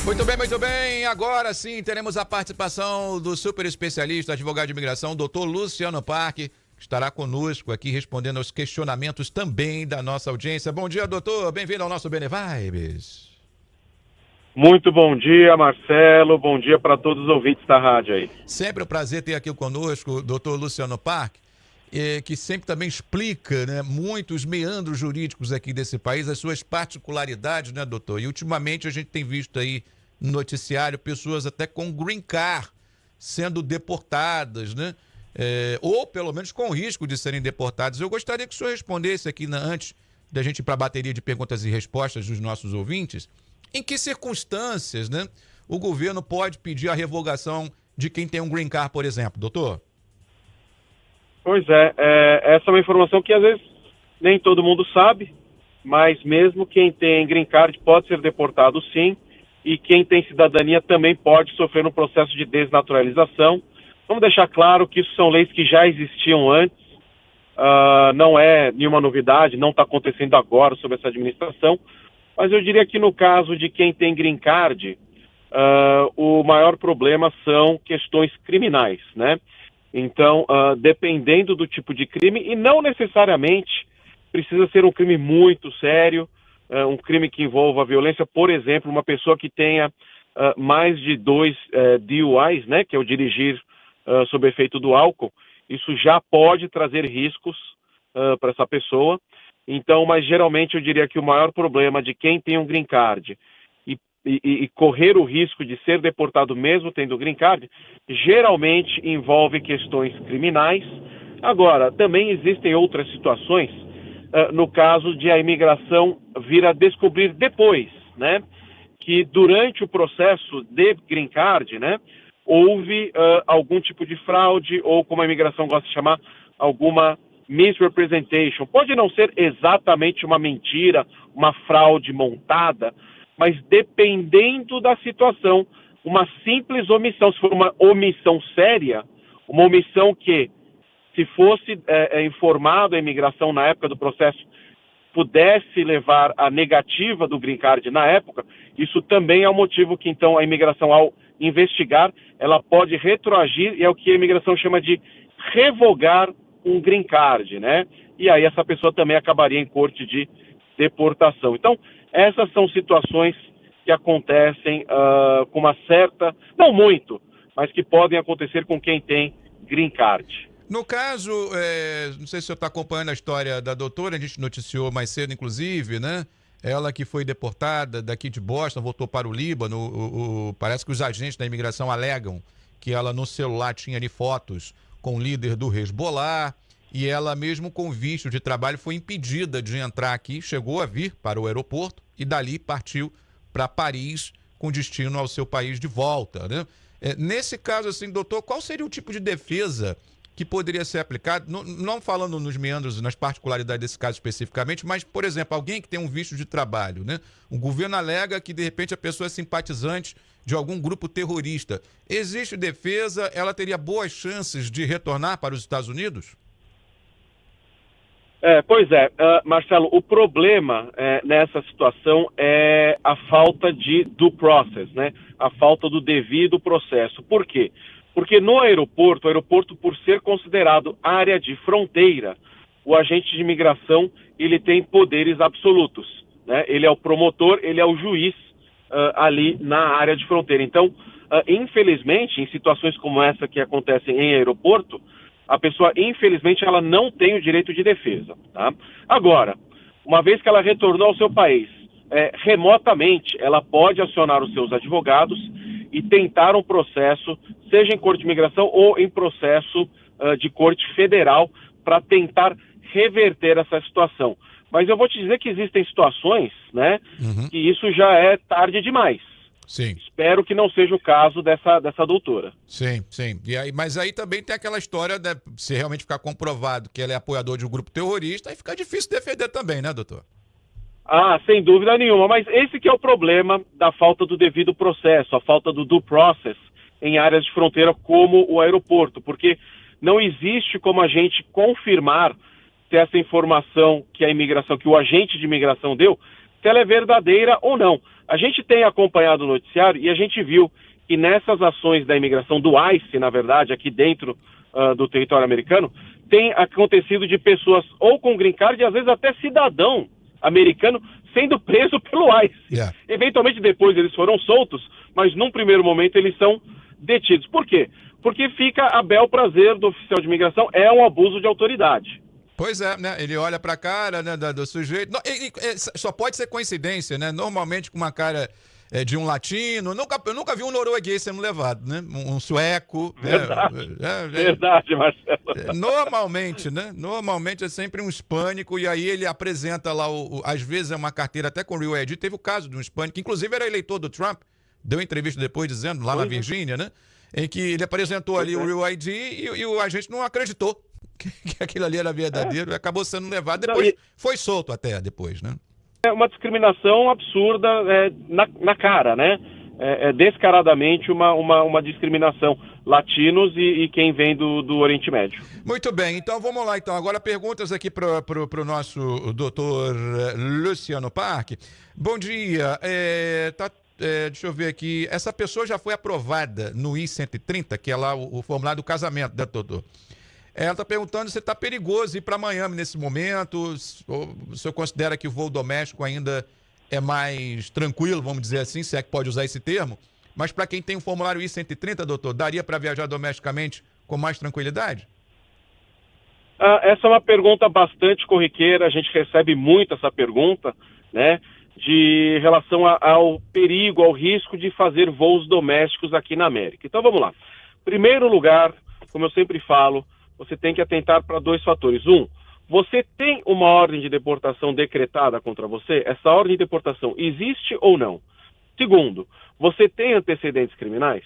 Muito bem, muito bem. Agora sim teremos a participação do super especialista, advogado de imigração, doutor Luciano Parque, que estará conosco aqui respondendo aos questionamentos também da nossa audiência. Bom dia, doutor. Bem-vindo ao nosso Benevibes. Muito bom dia, Marcelo. Bom dia para todos os ouvintes da rádio aí. Sempre um prazer ter aqui conosco o doutor Luciano Parque, que sempre também explica, né, muitos meandros jurídicos aqui desse país, as suas particularidades, né, doutor? E ultimamente a gente tem visto aí no noticiário pessoas até com green card sendo deportadas, né? Ou pelo menos com risco de serem deportadas. Eu gostaria que o senhor respondesse aqui, antes da gente ir para a bateria de perguntas e respostas dos nossos ouvintes, em que circunstâncias, né, o governo pode pedir a revogação de quem tem um green card, por exemplo, doutor? Pois essa é uma informação que às vezes nem todo mundo sabe, mas mesmo quem tem green card pode ser deportado sim, e quem tem cidadania também pode sofrer um processo de desnaturalização. Vamos deixar claro que isso são leis que já existiam antes, não é nenhuma novidade, não está acontecendo agora sob essa administração, mas eu diria que no caso de quem tem green card, o maior problema são questões criminais, né? Então, dependendo do tipo de crime, e não necessariamente precisa ser um crime muito sério, um crime que envolva violência, por exemplo, uma pessoa que tenha mais de 2 DUIs, né, que é o dirigir sob efeito do álcool, isso já pode trazer riscos para essa pessoa. Então, mas geralmente eu diria que o maior problema de quem tem um green card e correr o risco de ser deportado mesmo tendo green card, geralmente envolve questões criminais. Agora, também existem outras situações, no caso de a imigração vir a descobrir depois, né, que durante o processo de green card, né, houve algum tipo de fraude, ou como a imigração gosta de chamar, alguma misrepresentation. Pode não ser exatamente uma mentira, uma fraude montada, mas dependendo da situação, uma simples omissão, se for uma omissão séria, uma omissão que, se fosse informado a imigração na época do processo, pudesse levar à negativa do green card na época, isso também é um motivo que, então, a imigração, ao investigar, ela pode retroagir, e é o que a imigração chama de revogar um green card, né? E aí essa pessoa também acabaria em corte de deportação. Então, essas são situações que acontecem com uma certa, não muito, mas que podem acontecer com quem tem green card. No caso, não sei se o senhor está acompanhando a história da doutora, a gente noticiou mais cedo, inclusive, né? Ela que foi deportada daqui de Boston, voltou para o Líbano. Parece que os agentes da imigração alegam que ela no celular tinha ali fotos com o líder do Hezbollah, e ela mesmo com visto de trabalho foi impedida de entrar aqui, chegou a vir para o aeroporto e dali partiu para Paris com destino ao seu país de volta, né? Nesse caso, assim, doutor, qual seria o tipo de defesa que poderia ser aplicado, não falando nos meandros, nas particularidades desse caso especificamente, mas, por exemplo, alguém que tem um visto de trabalho, né? O governo alega que, de repente, a pessoa é simpatizante de algum grupo terrorista. Existe defesa? Ela teria boas chances de retornar para os Estados Unidos? Marcelo, o problema nessa situação é a falta de due process, né? A falta do devido processo. Por quê? Porque no aeroporto, o aeroporto, por ser considerado área de fronteira, o agente de imigração, ele tem poderes absolutos, né? Ele é o promotor, ele é o juiz ali na área de fronteira. Então, infelizmente, em situações como essa que acontecem em aeroporto, a pessoa, infelizmente, ela não tem o direito de defesa, tá? Agora, uma vez que ela retornou ao seu país, remotamente, ela pode acionar os seus advogados e tentar um processo, seja em corte de imigração ou em processo de corte federal, para tentar reverter essa situação. Mas eu vou te dizer que existem situações, né, que isso já é tarde demais. Sim. Espero que não seja o caso dessa doutora. Sim, sim. Mas aí também tem aquela história de se realmente ficar comprovado que ela é apoiador de um grupo terrorista, aí fica difícil defender também, né, doutor? Sem dúvida nenhuma, mas esse que é o problema da falta do devido processo, a falta do due process em áreas de fronteira como o aeroporto, porque não existe como a gente confirmar se essa informação que a imigração, que o agente de imigração deu, se ela é verdadeira ou não. A gente tem acompanhado o noticiário e a gente viu que nessas ações da imigração, do ICE, na verdade, aqui dentro do território americano, tem acontecido de pessoas ou com green card e às vezes até cidadão americano sendo preso pelo ICE. Yeah. Eventualmente depois eles foram soltos, mas num primeiro momento eles são detidos. Por quê? Porque fica a bel prazer do oficial de imigração, é um abuso de autoridade. Pois é, né? Ele olha pra cara, né, do sujeito. Só pode ser coincidência, né? Normalmente com uma cara de um latino. Eu nunca vi um norueguês sendo levado, né? Um sueco. Verdade. Verdade, Marcelo. Normalmente, né? Normalmente é sempre um hispânico e aí ele apresenta lá, às vezes é uma carteira até com o Real ID. Teve o caso de um hispânico, que inclusive era eleitor do Trump, deu entrevista depois dizendo, lá na Virgínia, né? Em que ele apresentou ali o Real ID e o agente não acreditou que aquilo ali era verdadeiro, acabou sendo levado, depois foi solto até depois, né? É uma discriminação absurda na cara, né? É descaradamente uma discriminação. Latinos e quem vem do Oriente Médio. Muito bem, então vamos lá. Então, agora perguntas aqui para o nosso doutor Luciano Parque. Bom dia, deixa eu ver aqui, essa pessoa já foi aprovada no I-130, que é lá o formulário do casamento, né, doutor? Ela está perguntando se está perigoso ir para Miami nesse momento, ou o senhor considera que o voo doméstico ainda é mais tranquilo, vamos dizer assim, se é que pode usar esse termo, mas para quem tem um formulário I-130, doutor, daria para viajar domesticamente com mais tranquilidade? Essa é uma pergunta bastante corriqueira, a gente recebe muito essa pergunta, né, de relação ao perigo, ao risco de fazer voos domésticos aqui na América. Então vamos lá. Primeiro lugar, como eu sempre falo, você tem que atentar para dois fatores. Você tem uma ordem de deportação decretada contra você? Essa ordem de deportação existe ou não? Segundo, você tem antecedentes criminais?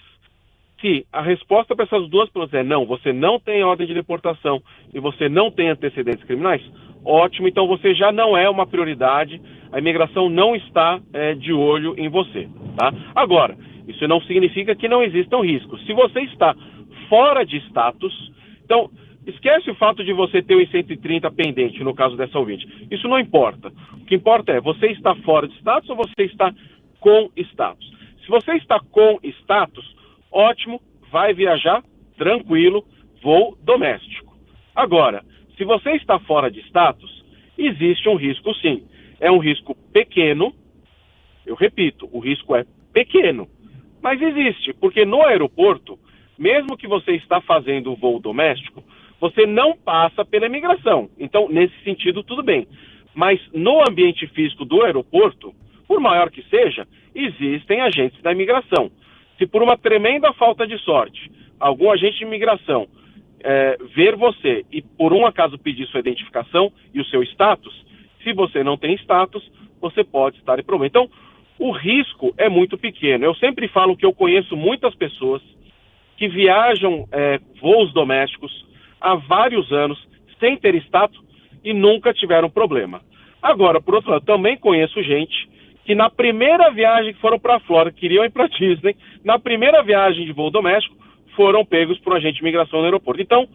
Se a resposta para essas duas perguntas é não, você não tem ordem de deportação e você não tem antecedentes criminais, ótimo, então você já não é uma prioridade, a imigração não está de olho em você, tá? Agora, isso não significa que não existam riscos. Se você está fora de status, então, esquece o fato de você ter o I-130 pendente, no caso dessa ouvinte. Isso não importa. O que importa é, você está fora de status ou você está com status? Se você está com status, ótimo, vai viajar tranquilo, voo doméstico. Agora, se você está fora de status, existe um risco sim. É um risco pequeno, eu repito, o risco é pequeno, mas existe, porque no aeroporto, mesmo que você está fazendo o voo doméstico, você não passa pela imigração. Então, nesse sentido, tudo bem. Mas no ambiente físico do aeroporto, por maior que seja, existem agentes da imigração. Se por uma tremenda falta de sorte, algum agente de imigração ver você e por um acaso pedir sua identificação e o seu status, se você não tem status, você pode estar em problema. Então, o risco é muito pequeno. Eu sempre falo que eu conheço muitas pessoas que viajam voos domésticos há vários anos sem ter status e nunca tiveram problema. Agora, por outro lado, também conheço gente que na primeira viagem que foram para a Flórida, queriam ir para Disney, na primeira viagem de voo doméstico, foram pegos por um agente de imigração no aeroporto. Então,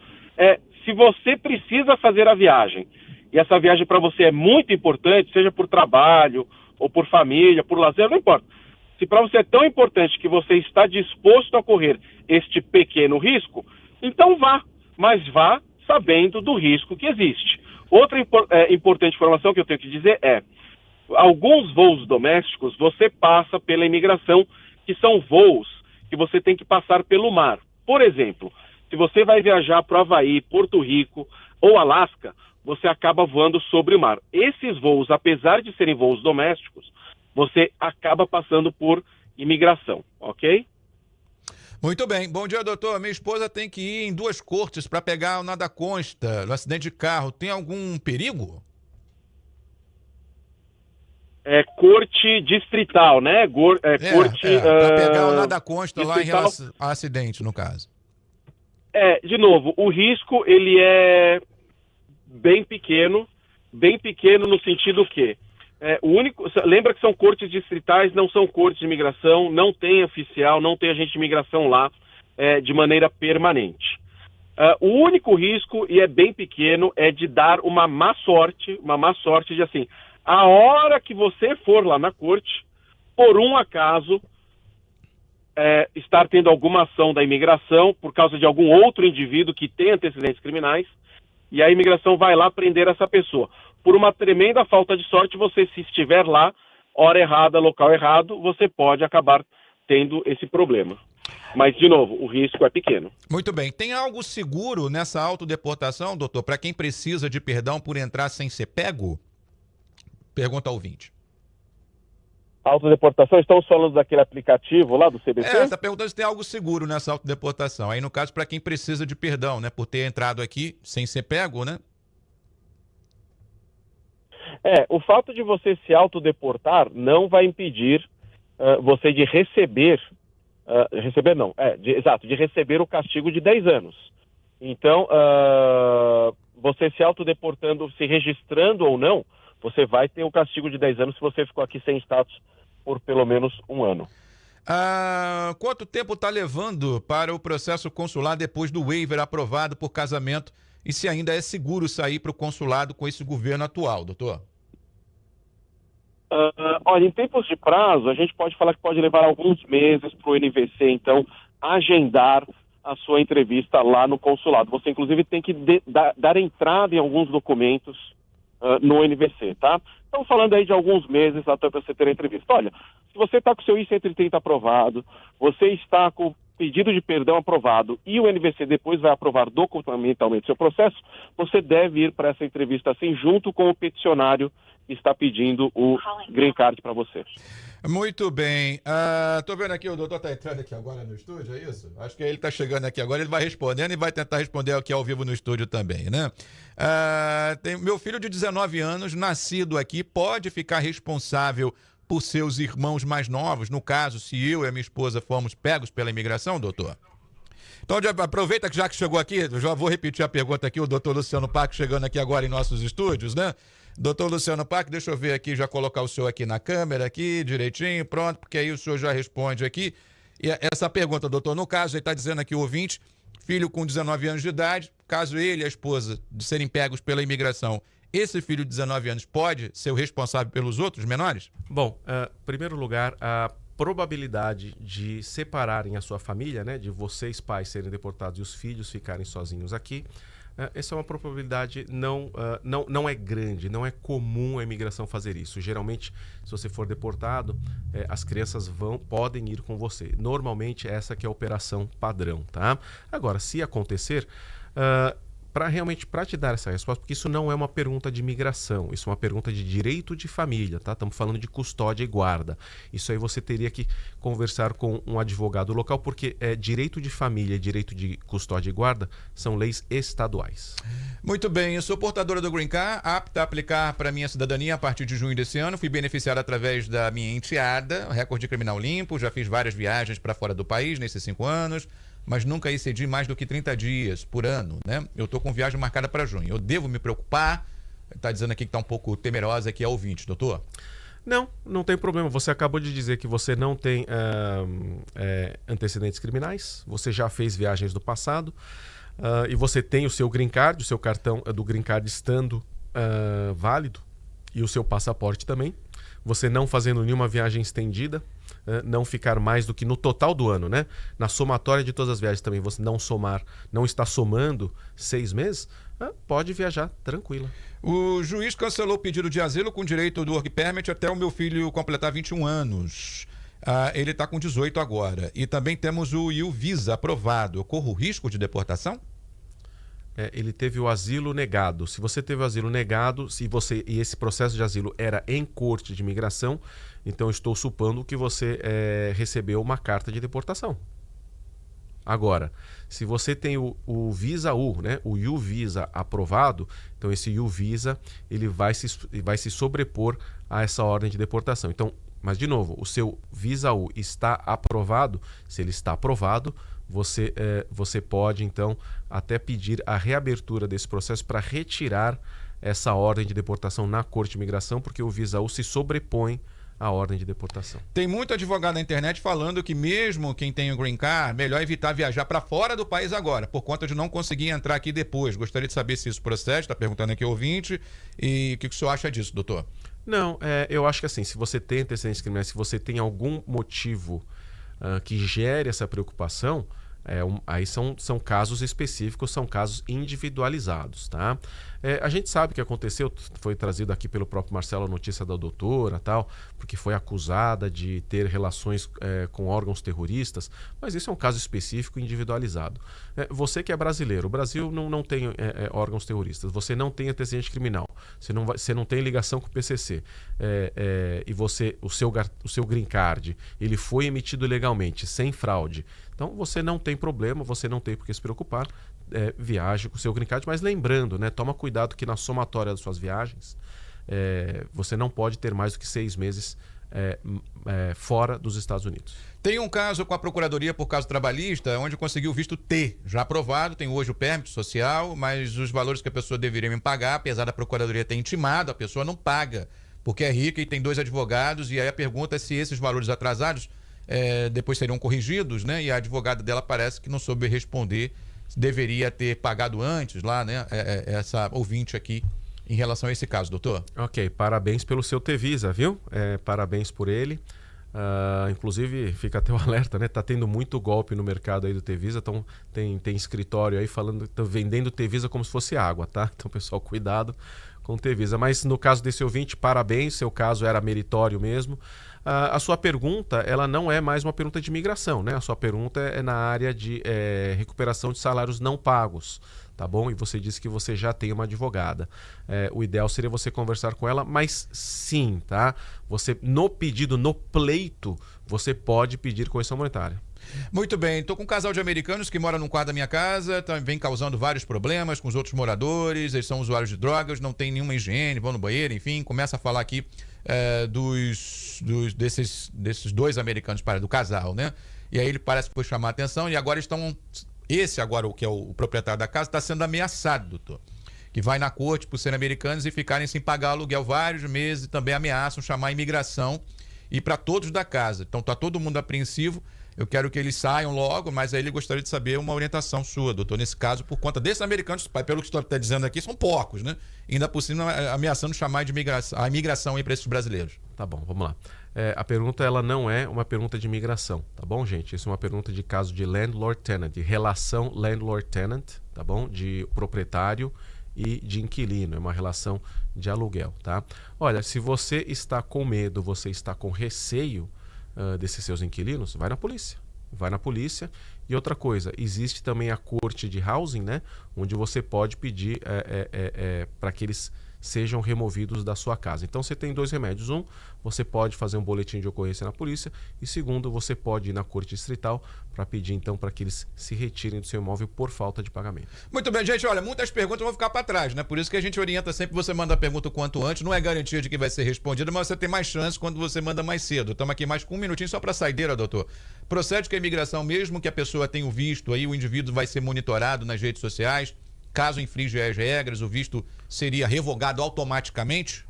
se você precisa fazer a viagem, e essa viagem para você é muito importante, seja por trabalho, ou por família, por lazer, não importa. Se para você é tão importante que você está disposto a correr este pequeno risco, então vá, mas vá sabendo do risco que existe. Outra importante informação que eu tenho que dizer é, alguns voos domésticos você passa pela imigração, que são voos que você tem que passar pelo mar. Por exemplo, se você vai viajar para o Havaí, Porto Rico ou Alasca, você acaba voando sobre o mar. Esses voos, apesar de serem voos domésticos, você acaba passando por imigração, ok? Muito bem. Bom dia, doutor. Minha esposa tem que ir em 2 cortes para pegar o nada consta no acidente de carro. Tem algum perigo? É corte distrital, né? Corte... para pegar o nada consta distrital. Lá em relação ao acidente, no caso. De novo, o risco, ele é bem pequeno no sentido que lembra que são cortes distritais, não são cortes de imigração, não tem oficial, não tem agente de imigração lá de maneira permanente. O único risco, e é bem pequeno, é de dar uma má sorte de assim, A hora que você for lá na corte, por um acaso, estar tendo alguma ação da imigração por causa de algum outro indivíduo que tem antecedentes criminais, e a imigração vai lá prender essa pessoa. Por uma tremenda falta de sorte, você, se estiver lá, hora errada, local errado, você pode acabar tendo esse problema. Mas, de novo, o risco é pequeno. Muito bem. Tem algo seguro nessa autodeportação, doutor, para quem precisa de perdão por entrar sem ser pego? Pergunta ao ouvinte. Autodeportação, estamos falando daquele aplicativo lá do CBC? Está perguntando se tem algo seguro nessa autodeportação. Aí, no caso, para quem precisa de perdão, né? Por ter entrado aqui sem ser pego, né? O fato de você se autodeportar não vai impedir você de receber... de receber o castigo de 10 anos. Então, você se autodeportando, se registrando ou não, você vai ter o castigo de 10 anos se você ficou aqui sem status por pelo menos um ano. Quanto tempo está levando para o processo consular depois do waiver aprovado por casamento e se ainda é seguro sair para o consulado com esse governo atual, doutor? Olha, em tempos de prazo, a gente pode falar que pode levar alguns meses para o NVC, então, agendar a sua entrevista lá no consulado. Você, inclusive, tem que dar entrada em alguns documentos no NVC, tá? Estamos falando aí de alguns meses até para você ter a entrevista. Olha, se você está com o seu I-130 aprovado, você está com o pedido de perdão aprovado e o NVC depois vai aprovar documentalmente o seu processo, você deve ir para essa entrevista assim, junto com o peticionário que está pedindo o green card para você. Muito bem. Tô vendo aqui, o doutor está entrando aqui agora no estúdio, é isso? Acho que ele está chegando aqui agora, ele vai respondendo e vai tentar responder aqui ao vivo no estúdio também, né? Tem meu filho de 19 anos, nascido aqui, pode ficar responsável por seus irmãos mais novos, no caso, se eu e a minha esposa formos pegos pela imigração, doutor? Então, aproveita que já que chegou aqui, eu já vou repetir a pergunta aqui, o doutor Luciano Pac chegando aqui agora em nossos estúdios, né? Doutor Luciano Pac, deixa eu ver aqui, já colocar o senhor aqui na câmera, aqui, direitinho, pronto, porque aí o senhor já responde aqui. E essa pergunta, doutor, no caso, ele está dizendo aqui o ouvinte, filho com 19 anos de idade, caso ele e a esposa de serem pegos pela imigração, esse filho de 19 anos pode ser o responsável pelos outros menores? Bom, em primeiro lugar, a probabilidade de separarem a sua família, né, de vocês pais serem deportados e os filhos ficarem sozinhos aqui, essa é uma probabilidade não é grande, não é comum a imigração fazer isso. Geralmente, se você for deportado, as crianças podem ir com você. Normalmente, essa que é a operação padrão, tá? Agora, se acontecer, para te dar essa resposta, porque isso não é uma pergunta de imigração, isso é uma pergunta de direito de família, tá? Estamos falando de custódia e guarda. Isso aí você teria que conversar com um advogado local, porque direito de família e direito de custódia e guarda são leis estaduais. Muito bem, eu sou portadora do Green Card, apta a aplicar para minha cidadania a partir de junho desse ano. Fui beneficiada através da minha enteada, recorde criminal limpo, já fiz várias viagens para fora do país nesses 5 anos. Mas nunca excedi mais do que 30 dias por ano, né? Eu estou com viagem marcada para junho. Eu devo me preocupar? Está dizendo aqui que está um pouco temerosa aqui a ouvinte, doutor. Não tem problema. Você acabou de dizer que você não tem antecedentes criminais, você já fez viagens do passado e você tem o seu green card, o seu cartão do green card estando válido e o seu passaporte também. Você não fazendo nenhuma viagem estendida, não ficar mais do que no total do ano, né? Na somatória de todas as viagens também, você não está somando 6 meses, pode viajar tranquila. O juiz cancelou o pedido de asilo com direito do work permit até o meu filho completar 21 anos. Ele está com 18 agora. E também temos o U-Visa aprovado. Corre o risco de deportação? Ele teve o asilo negado. Se você teve o asilo negado, e esse processo de asilo era em corte de imigração, então estou supondo que você recebeu uma carta de deportação. Agora, se você tem o Visa U, né, o U-Visa aprovado, então esse U-Visa ele vai se sobrepor a essa ordem de deportação. Então, mas de novo, o seu Visa U está aprovado. Se ele está aprovado, você pode, então, até pedir a reabertura desse processo para retirar essa ordem de deportação na Corte de Imigração, porque o Visa U se sobrepõe à ordem de deportação. Tem muito advogado na internet falando que mesmo quem tem o Green Card, melhor evitar viajar para fora do país agora, por conta de não conseguir entrar aqui depois. Gostaria de saber se isso procede, está perguntando aqui o ouvinte, e o que o senhor acha disso, doutor? Não, eu acho que assim, se você tem antecedentes criminais, se você tem algum motivo que gere essa preocupação, aí são casos específicos, são casos individualizados, tá? A gente sabe o que aconteceu, foi trazido aqui pelo próprio Marcelo a notícia da doutora, tal, porque foi acusada de ter relações com órgãos terroristas, mas isso é um caso específico individualizado. Você que é brasileiro, o Brasil não tem órgãos terroristas, você não tem antecedente criminal, você não tem ligação com o PCC, e o seu green card, ele foi emitido legalmente, sem fraude, então você não tem problema, você não tem por que se preocupar, viaje com o seu green card, mas lembrando, né, toma cuidado que na somatória das suas viagens, você não pode ter mais do que 6 meses fora dos Estados Unidos. Tem um caso com a Procuradoria por caso trabalhista, onde conseguiu o visto T, já aprovado, tem hoje o permit social, mas os valores que a pessoa deveria me pagar, apesar da Procuradoria ter intimado, a pessoa não paga, porque é rica e tem 2 advogados, e aí a pergunta é se esses valores atrasados depois seriam corrigidos, né? E a advogada dela parece que não soube responder, deveria ter pagado antes lá, né? Essa ouvinte aqui, em relação a esse caso, doutor. Ok, parabéns pelo seu Tevisa, viu? Parabéns por ele. Inclusive, fica até o alerta, né? Tá tendo muito golpe no mercado aí do Tevisa, então tem escritório aí vendendo Tevisa como se fosse água, tá? Então, pessoal, cuidado com o Tevisa. Mas no caso desse ouvinte, parabéns, seu caso era meritório mesmo. A sua pergunta, ela não é mais uma pergunta de imigração, né? A sua pergunta é na área de recuperação de salários não pagos, tá bom? E você disse que você já tem uma advogada. O ideal seria você conversar com ela, mas sim, tá? Você, no pedido, no pleito, você pode pedir correção monetária. Muito bem, estou com um casal de americanos que mora num quarto da minha casa, vem causando vários problemas com os outros moradores, eles são usuários de drogas, não tem nenhuma higiene, vão no banheiro, enfim, começa a falar aqui desses 2 americanos, do casal, né? E aí ele parece que foi chamar a atenção e agora o que é o proprietário da casa, está sendo ameaçado, doutor. Que vai na corte por serem americanos e ficarem sem pagar aluguel vários meses e também ameaçam chamar a imigração e para todos da casa. Então está todo mundo apreensivo. Eu quero que eles saiam logo, mas aí ele gostaria de saber uma orientação sua, doutor, nesse caso, por conta desses americanos, pelo que o senhor está dizendo aqui, são poucos, né? Ainda por cima ameaçando chamar a imigração aí para esses brasileiros. Tá bom, vamos lá. A pergunta, ela não é uma pergunta de imigração, tá bom, gente? Isso é uma pergunta de caso de landlord-tenant, de relação landlord-tenant, tá bom? De proprietário e de inquilino, é uma relação de aluguel, tá? Olha, se você está com medo, você está com receio desses seus inquilinos, vai na polícia. Vai na polícia. E outra coisa, existe também a corte de housing, né? Onde você pode pedir para que eles sejam removidos da sua casa. Então você tem 2 remédios. Um, você pode fazer um boletim de ocorrência na polícia. E segundo, você pode ir na corte distrital para pedir então para que eles se retirem do seu imóvel por falta de pagamento. Muito bem, gente. Olha, muitas perguntas vão ficar para trás, né? Por isso que a gente orienta sempre você manda a pergunta o quanto antes. Não é garantia de que vai ser respondida, mas você tem mais chance quando você manda mais cedo. Estamos aqui mais com 1 minutinho só para saideira, doutor. Procede que a imigração, mesmo que a pessoa tenha o visto, aí o indivíduo vai ser monitorado nas redes sociais. Caso infrinja as regras, o visto seria revogado automaticamente?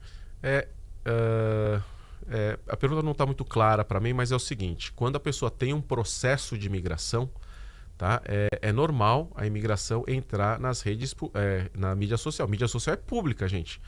A pergunta não está muito clara para mim, mas é o seguinte: quando a pessoa tem um processo de imigração, tá? É normal a imigração entrar nas redes, na mídia social. Mídia social é pública, gente.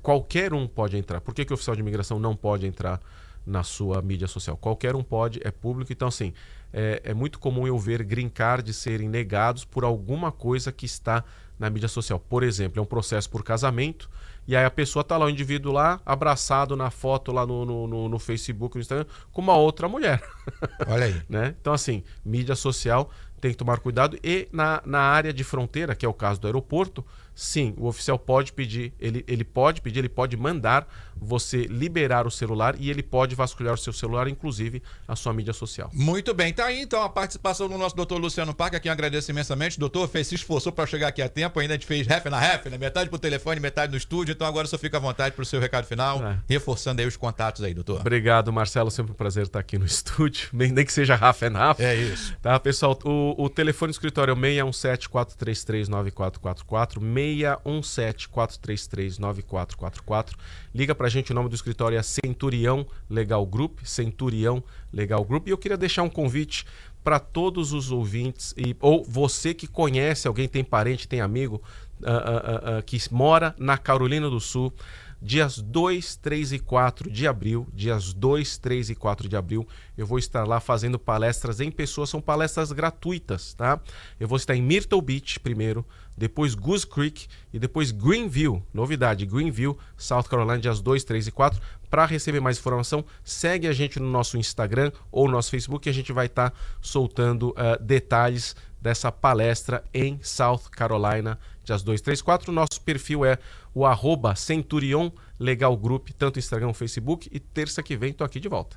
Qualquer um pode entrar. Por que o oficial de imigração não pode entrar na sua mídia social? Qualquer um pode, é público. Então, assim, é muito comum eu ver green cards serem negados por alguma coisa que está na mídia social. Por exemplo, é um processo por casamento, e aí a pessoa está lá, o indivíduo lá, abraçado na foto lá no Facebook, no Instagram, com uma outra mulher. Olha aí. Né? Então, assim, mídia social tem que tomar cuidado. E na área de fronteira, que é o caso do aeroporto, sim, o oficial pode pedir, ele pode mandar você liberar o celular e ele pode vasculhar o seu celular, inclusive a sua mídia social. Muito bem, tá aí então a participação do nosso doutor Luciano Paca, que agradeço imensamente. Doutor, se esforçou para chegar aqui a tempo, ainda a gente fez half na half, né? Metade por telefone, metade no estúdio, então agora só fica à vontade para o seu recado final, reforçando aí os contatos aí, doutor. Obrigado, Marcelo, sempre um prazer estar aqui no estúdio, nem que seja half and half. É isso. Tá, pessoal, o telefone do escritório é o 617-433-9444, 617-433-9444. Liga pra gente, o nome do escritório é Centurião Legal Group, Centurião Legal Group. E eu queria deixar um convite para todos os ouvintes, ou você que conhece alguém, tem parente, tem amigo, que mora na Carolina do Sul. dias 2, 3 e 4 de abril, dias 2, 3 e 4 de abril, eu vou estar lá fazendo palestras em pessoa, são palestras gratuitas, tá? Eu vou estar em Myrtle Beach primeiro, depois Goose Creek e depois Greenville, novidade, Greenville, South Carolina, dias 2, 3 e 4. Para receber mais informação, segue a gente no nosso Instagram ou no nosso Facebook, e a gente vai estar soltando detalhes dessa palestra em South Carolina, dias 2, 3, 4. Nosso perfil é o @Centurion Legal Group, tanto Instagram como Facebook, e terça que vem tô aqui de volta.